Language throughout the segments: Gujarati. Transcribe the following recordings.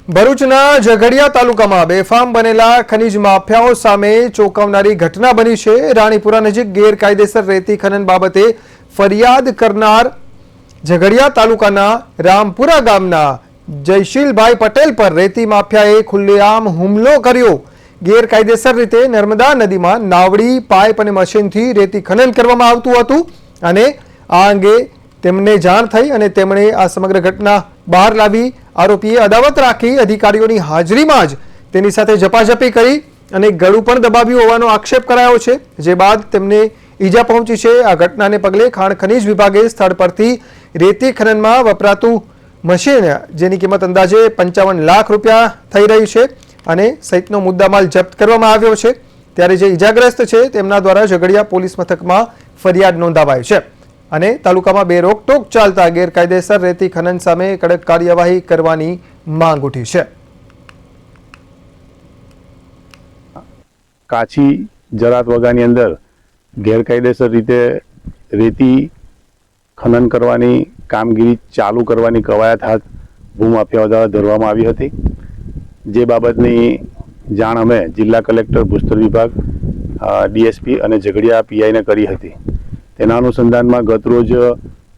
ભરૂચના ઝઘડિયા તાલુકામાં બેફામ બનેલા ખનીજ માફિયાઓ સામે ચોંકાવનારી ઘટના બની છે। રાણીપુરા નજીક ગેરકાયદેસર રેતી ખનન બાબતે ફરિયાદ કરનાર ઝઘડિયા તાલુકાના રામપુરા ગામના જયશીલભાઈ પટેલ પર રેતી માફિયાએ ખુલ્લેઆમ હુમલો કર્યો। ગેરકાયદેસર રીતે નર્મદા નદીમાં નાવડી, પાઇપ અને મશીનથી રેતી ખનન કરવામાં આવતું હતું અને આ અંગે તેમને જાણ થઈ અને તેમણે આ સમગ્ર ઘટના બહાર લાવી આરોપીએ અદાવત રાખી અધિકારીઓની હાજરીમાં જ તેની સાથે ઝપાઝપી કરી અને ગળું પણ દબાવ્યું હોવાનો આક્ષેપ કરાયો છે, જે બાદ તેમને ઈજા પહોંચી છે। આ ઘટનાને પગલે ખાણ ખનીજ વિભાગે સ્થળ પરથી રેતી ખનનમાં વપરાતું મશીન, જેની કિંમત અંદાજે 55 લાખ રૂપિયા થઈ રહી છે અને સહિતનો મુદ્દામાલ જપ્ત કરવામાં આવ્યો છે। ત્યારે જે ઈજાગ્રસ્ત છે તેમના દ્વારા ઝઘડિયા પોલીસ મથકમાં ફરિયાદ નોંધાવાઈ છે અને તાલુકામાં બે રોકટોક ચાલતા ગેરકાયદેસર રેતી ખનન સામે કડક કાર્યવાહી કરવાની માંગ ઉઠી છે। કાચી જરાત વગાની અંદર ગેરકાયદેસર રીતે રેતી ખનન કરવાની કામગીરી ચાલુ કરવાની કવાયત હાથ ભૂમાફિયાઓ દ્વારા ધરવામાં આવી હતી, જે બાબતની જાણ અમે જિલ્લા કલેક્ટર ભૂસ્તર વિભાગ, ડીએસપી અને ઝઘડિયા પીઆઈને કરી હતી। તેના અનુસંધાનમાં ગતરોજ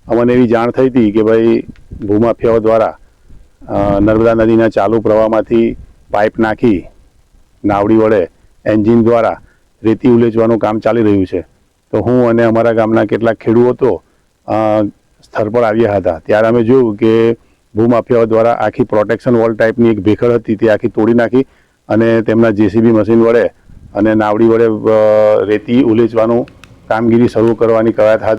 અમને એવી જાણ થઈ હતી કે ભાઈ ભૂમાફિયાઓ દ્વારા નર્મદા નદીના ચાલુ પ્રવાહમાંથી પાઇપ નાખી નાવડી વડે એન્જિન દ્વારા રેતી ઉલેચવાનું કામ ચાલી રહ્યું છે। તો હું અને અમારા ગામના કેટલાક ખેડૂતો સ્થળ પર આવ્યા હતા। ત્યારે અમે જોયું કે ભૂમાફિયાઓ દ્વારા આખી પ્રોટેક્શન વોલ ટાઈપની એક ભેખડ હતી તે આખી તોડી નાખી અને તેમના જેસીબી મશીન વડે અને નાવડી વડે રેતી ઉલેચવાનું કામગીરી શરૂ કરવાની કવાયત હાથ